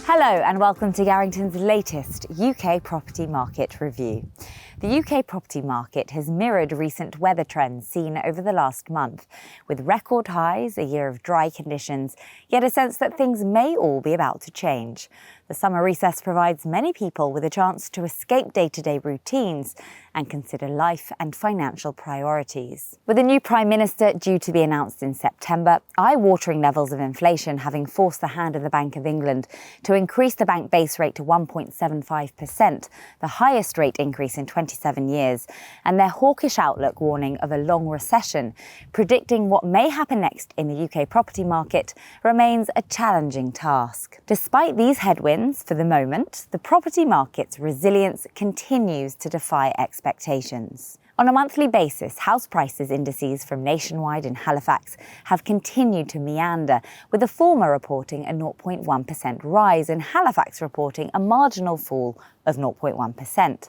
Hello and welcome to Garrington's latest UK property market review. The UK property market has mirrored recent weather trends seen over the last month, with record highs, a year of dry conditions, yet a sense that things may all be about to change. The summer recess provides many people with a chance to escape day-to-day routines and consider life and financial priorities. With a new Prime Minister due to be announced in September, eye-watering levels of inflation having forced the hand of the Bank of England to increase the bank base rate to 1.75%, the highest rate increase in 27 years, and their hawkish outlook warning of a long recession, predicting what may happen next in the UK property market remains a challenging task. Despite these headwinds, for the moment, the property market's resilience continues to defy expectations. On a monthly basis, house prices indices from Nationwide and Halifax have continued to meander, with the former reporting a 0.1% rise and Halifax reporting a marginal fall of 0.1%.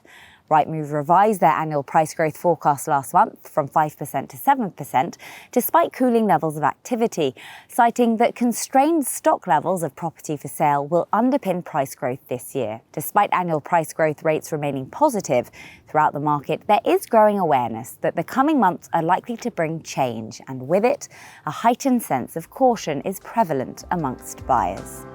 Rightmove revised their annual price growth forecast last month from 5% to 7%, despite cooling levels of activity, citing that constrained stock levels of property for sale will underpin price growth this year. Despite annual price growth rates remaining positive throughout the market, there is growing awareness that the coming months are likely to bring change, and with it, a heightened sense of caution is prevalent amongst buyers.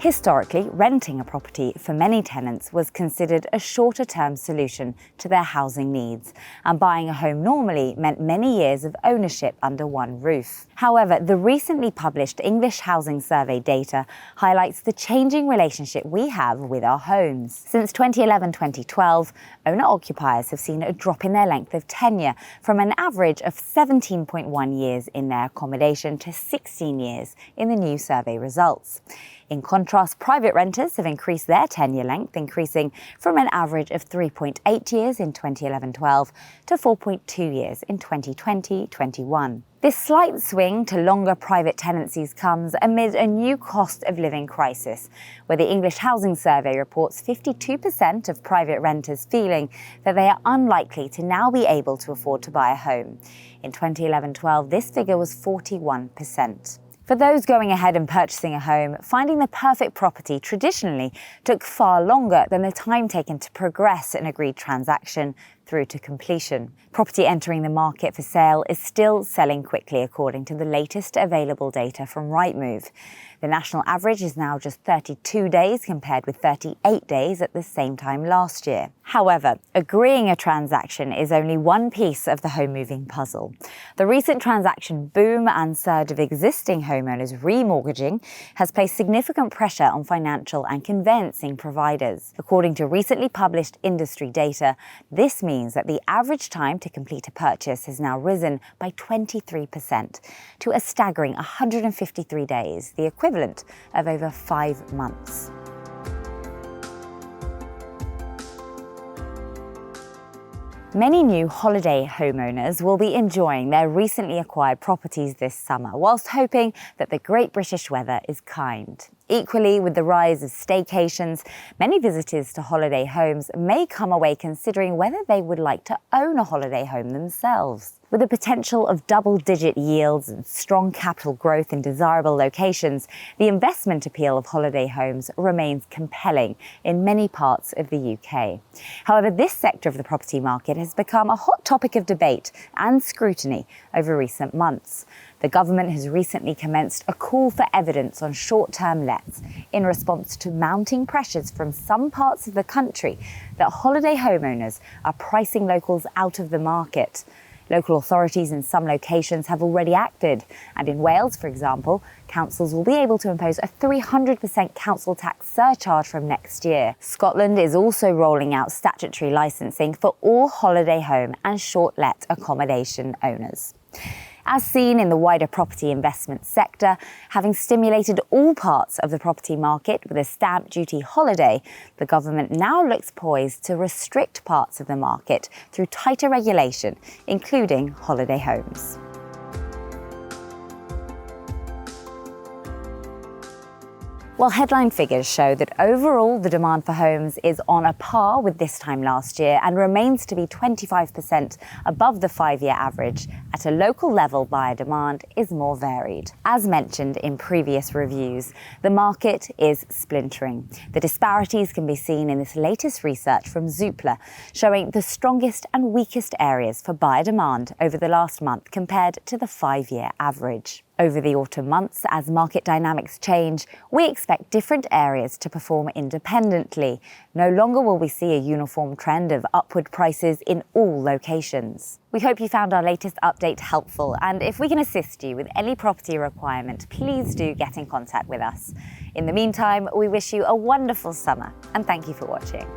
Historically, renting a property for many tenants was considered a shorter-term solution to their housing needs, and buying a home normally meant many years of ownership under one roof. However, the recently published English Housing Survey data highlights the changing relationship we have with our homes. Since 2011-2012, owner-occupiers have seen a drop in their length of tenure from an average of 17.1 years in their accommodation to 16 years in the new survey results. In contrast, private renters have increased their tenure length, increasing from an average of 3.8 years in 2011-12 to 4.2 years in 2020-21. This slight swing to longer private tenancies comes amid a new cost of living crisis, where the English Housing Survey reports 52% of private renters feeling that they are unlikely to now be able to afford to buy a home. In 2011-12, this figure was 41%. For those going ahead and purchasing a home, finding the perfect property traditionally took far longer than the time taken to progress an agreed transaction through to completion. Property entering the market for sale is still selling quickly, according to the latest available data from Rightmove. The national average is now just 32 days compared with 38 days at the same time last year. However, agreeing a transaction is only one piece of the home moving puzzle. The recent transaction boom and surge of existing homeowners remortgaging has placed significant pressure on financial and conveyancing providers. According to recently published industry data, this means that the average time to complete a purchase has now risen by 23% to a staggering 153 days, the equivalent of over 5 months. Many new holiday homeowners will be enjoying their recently acquired properties this summer, whilst hoping that the great British weather is kind. Equally, with the rise of staycations, many visitors to holiday homes may come away considering whether they would like to own a holiday home themselves. With the potential of double-digit yields and strong capital growth in desirable locations, the investment appeal of holiday homes remains compelling in many parts of the UK. However, this sector of the property market has become a hot topic of debate and scrutiny over recent months. The government has recently commenced a call for evidence on short-term lets in response to mounting pressures from some parts of the country that holiday homeowners are pricing locals out of the market. Local authorities in some locations have already acted, and in Wales, for example, councils will be able to impose a 300% council tax surcharge from next year. Scotland is also rolling out statutory licensing for all holiday home and short-let accommodation owners. As seen in the wider property investment sector, having stimulated all parts of the property market with a stamp duty holiday, the government now looks poised to restrict parts of the market through tighter regulation, including holiday homes. Well, headline figures show that overall the demand for homes is on a par with this time last year and remains to be 25% above the 5-year average. At a local level, buyer demand is more varied. As mentioned in previous reviews, the market is splintering. The disparities can be seen in this latest research from Zoopla, showing the strongest and weakest areas for buyer demand over the last month compared to the 5-year average. Over the autumn months, as market dynamics change, we expect different areas to perform independently. No longer will we see a uniform trend of upward prices in all locations. We hope you found our latest update helpful, and if we can assist you with any property requirement, please do get in contact with us. In the meantime, we wish you a wonderful summer, and thank you for watching.